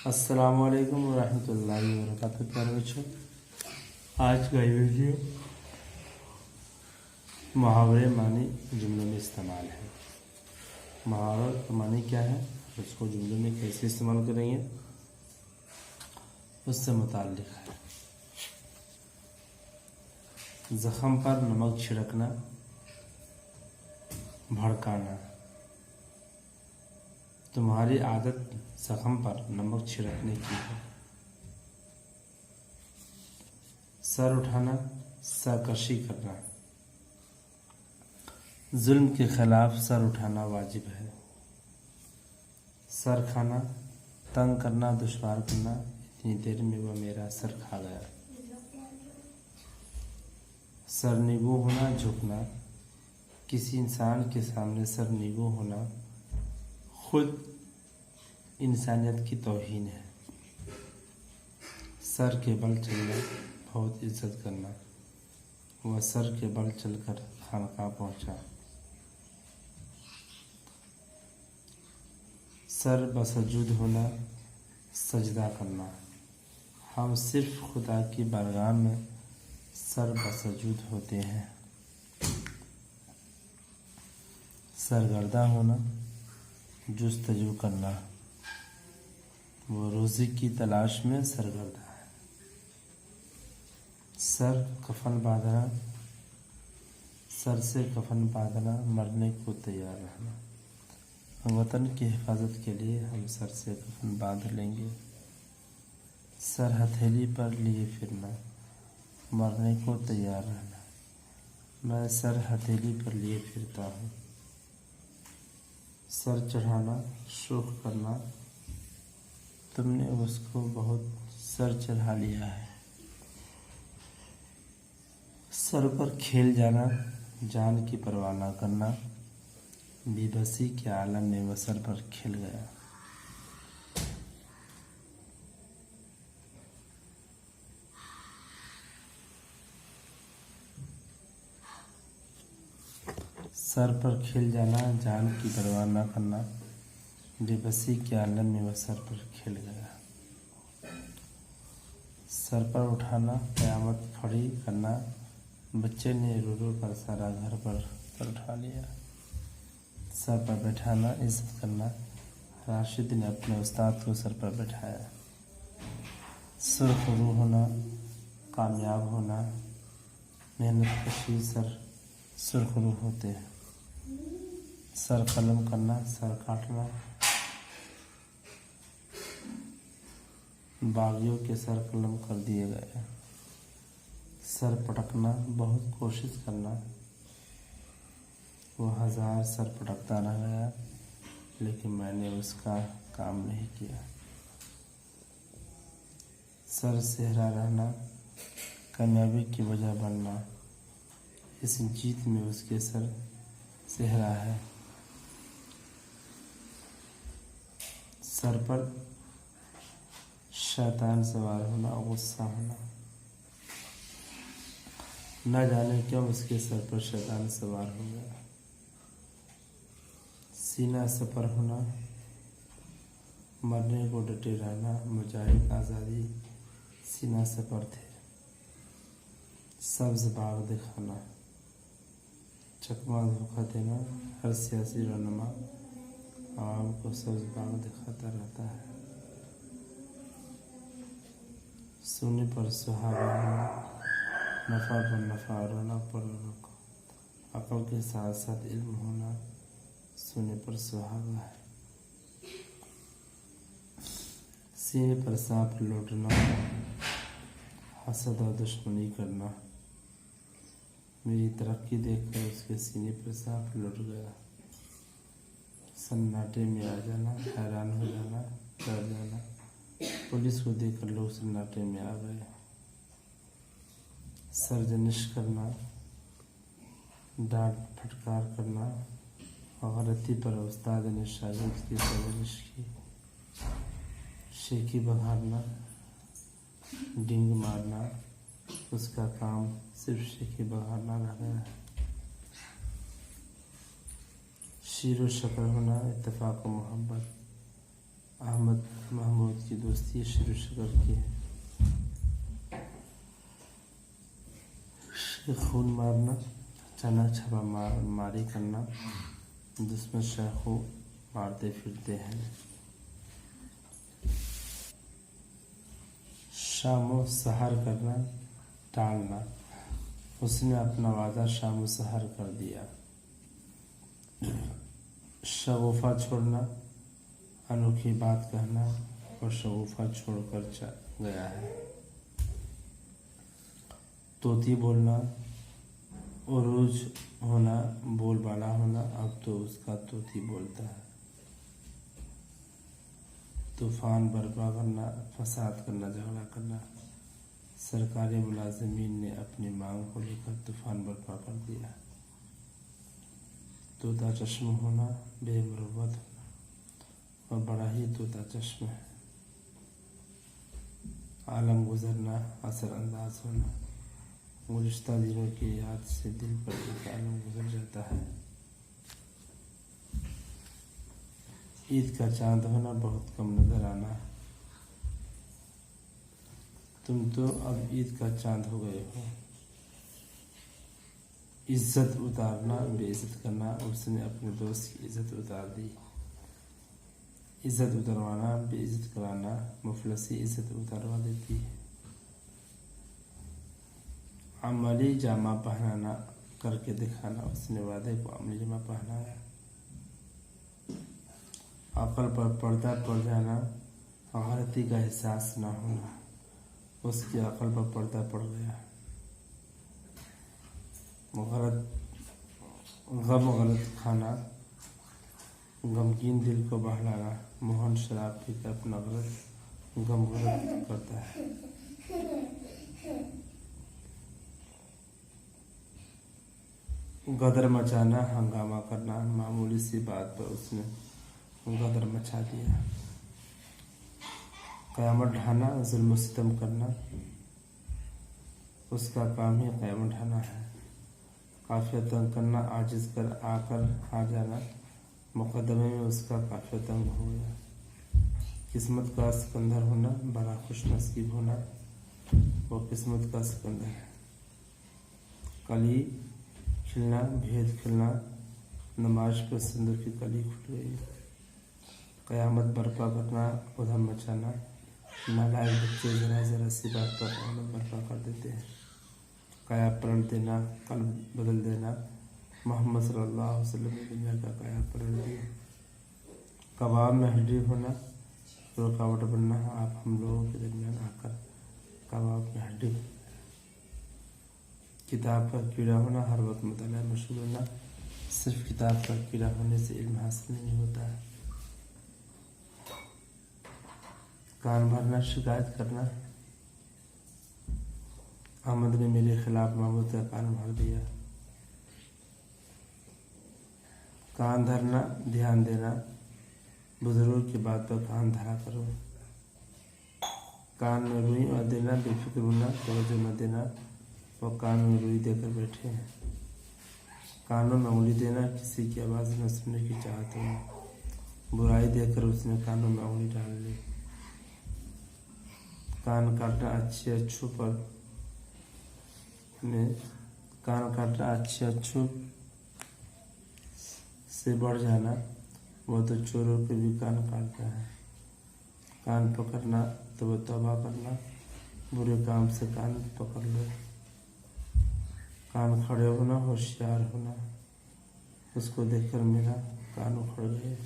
अस्सलामुअलैकुम वरहमतुल्लाहि वबरकातुहू। प्यारे बच्चों, आज का ये वीडियो मुहावरे मानी जुमलों में इस्तेमाल है। मुहावरा मानी क्या है, उसको जुमलों में कैसे इस्तेमाल करेंगे, उससे मुताल्लिक़ है। ज़ख़म पर नमक छिड़कना, भड़काना। तुम्हारी आदत ज़ख़म पर नमक छिड़कने की है। सर उठाना, सरकशी करना। जुल्म के खिलाफ सर उठाना वाजिब है। सर खाना, तंग करना, दुश्वार करना। इतनी देर में वह मेरा सर खा गया। सरनिगू होना, झुकना। किसी इंसान के सामने सरनिगू होना खुद इंसानियत की तौहीन है। सर के बल चलना, बहुत इज्जत करना। वह सर के बल चलकर खानकाह पहुंचा। सर बसजूद होना, सजदा करना। हम सिर्फ खुदा की बारगाह में सर बसजूद होते हैं। सरगर्दा होना, जुस्तजू करना। वो रोज़ी की तलाश में सरगर्दा है। सर कफन बांधना, सर से कफन बांधना, मरने को तैयार रहना। वतन की हिफाजत के लिए हम सर से कफन बांध लेंगे। सर हथेली पर लिए फिरना, मरने को तैयार रहना। मैं सर हथेली पर लिए फिरता हूँ। सर चढ़ाना, शोख करना। तुमने उसको बहुत सर चढ़ा लिया है। सर पर खेल जाना, जान की परवाह न करना। बेबसी के आलम में वह सर पर खेल गया। सर पर खेल जाना, जान की परवाह न करना। बेबसी के आलम में वह सर पर खेल गया। सर पर उठाना, क़यामत खड़ी करना। बच्चे ने रो रो कर सारा घर पर सर उठा लिया। सर पर बैठाना, इज्जत करना। राशिद ने अपने उस्ताद को सर पर बैठाया। सुरखरू होना, कामयाब होना। मेहनत कशी सर सुरखरू होते हैं। सर कलम करना, सर काटना। बागियों के सर कलम कर दिए गए। सर पटकना, बहुत कोशिश करना। वो 1000 सर पटकता रह गया, लेकिन मैंने उसका काम नहीं किया। सर सेहरा रहना, कामयाबी की वजह बनना। इस जीत में उसके सर सेहरा है। सर पर शैतान सवार होना, गुस्सा होना। न जाने क्यों उसके सर पर शैतान सवार हो गया। सीना सपर होना, मरने को डटे रहना। मुजाहिद आज़ादी सीना सपर थे। सब्ज़ बाग दिखाना, चकमा धोखा देना। हर सियासी रहनुमा आवाम को सब्ज़ बाग दिखाता रहता है। सोने पर सुहागा होना, नफ़ा पर नफ़ा, रौनक पर रौनक। अक़ल के साथ साथ इल्म होना सोने पर सुहागा है। सीने पर सांप लौटना, हसद और दुश्मनी करना। मेरी तरक्की देखकर उसके सीने पर सांप लौट गया। सन्नाटे में आ जाना, हैरान हो जाना, डर जाना। पुलिस को देखकर लोग सन्नाटे में आ गए। सरजनिश करना, डांट फटकार करना। गलती पर उस्ताद ने शागिर्द की सरजनिश की। शेखी बघारना, डींग मारना। उसका काम सिर्फ शेखी बघारना रह गया है। शीरो शकर होना, इत्तेफाक और मोहब्बत। अहमद महमूद की दोस्ती शुरू से करके खून मारना, चना छापा मारी करना, दुश्मन शाह को मारते फिरते हैं। शामो सहर करना, टालना, उसने अपना वादा शामो सहर कर दिया। शगुफा छोड़ना, अनोखी बात कहना और शगुफा छोड़कर गया है। तोती बोलना, उरूज होना, बोलबाला होना, अब तो उसका तोती बोलता है। तूफान बर्पा करना, फसाद करना, झगड़ा करना, सरकारी मुलाजिमीन ने अपनी मांग को लेकर तूफान बर्पा कर दिया। तोता चश्म होना, बेमुरवत होना और बड़ा ही तोता चश्म है। आलम गुजरना, असरअंदाज होना, गुज़िश्ता दिनों की याद से दिल पर एक आलम गुजर जाता है। ईद का चांद होना, बहुत कम नजर आना, तुम तो अब ईद का चांद हो गए हो। इज्जत उतारना, बेइज्जत करना, उसने अपने दोस्त की इज्जत उतार दी। इज्जत उतरवाना, बेइज्जत कराना, मुफलसी इज्जत उतारवा देती है। अमली जामा पहनाना, करके दिखाना, उसने वादे को अमली जामा पहनाया। अकल पर पर्दा पड़ जाना, गलती का एहसास न होना, उसकी अकल पर पर्दा पड़ गया। गलत खाना, गमगीन दिल को बहलाना, मोहन शराब पीकर अपना गलत करता है। गदर मचाना, हंगामा करना, मामूली सी बात पर उसने गदर मचा दिया। क़यामत ढाना, जुल्म सितम करना, उसका काम ही क़यामत ढाना है। काफिया तंग करना, आजिज़ कर आकर आ जाना, मुकदमे में उसका काफिया तंग हो गया। किस्मत का सिकंदर होना, बड़ा खुश नसीब होना, वो किस्मत का सिकंदर है। कली खिलना, भेद खिलना, नमाज पर सिंदूर की कली खुल गई। क़यामत बर्पा करना, उधम मचाना, नालायक बच्चे जरा जरा सी बात पर क़यामत बर्पा कर देते हैं। काया पलट देना, कल्ब बदल देना, मोहम्मद सल्लल्लाहु अलैहि वसल्लम ने दुनिया का काया पलट दिया। कबाब में हड्डी होना, रुकावट बनना, आप हम लोगों के दरमियान आकर कबाब में हड्डी। किताब का कीड़ा होना, हर वक्त मुताला में मशगूल होना, सिर्फ किताब का कीड़ा होने से इल्म हासिल नहीं होता है। कान भरना, शिकायत करना, अहमद ने मेरे खिलाफ महमूद का कान भर दिया। कान धरना, ध्यान देना, बुजुर्गों की बात पर कान धरा करो। कान में रुई और देना, बेफिक्र होना, तवज्जो न देना, वो कान में रुई देकर बैठे हैं। कानों में उंगली देना, किसी की आवाज़ न सुनने की चाहत होना, बुराई देखकर उसने कानों में उंगली डाल ली। कान काटना, अच्छे अच्छों पर में कान काटना, अच्छे अच्छों से बढ़ जाना, वो तो चोरों के भी कान काटता है। कान पकड़ना तो वो तौबा करना, बुरे काम से कान पकड़ लो। कान खड़े होना, होशियार होना, उसको देखकर मेरा कान उखड़ गए।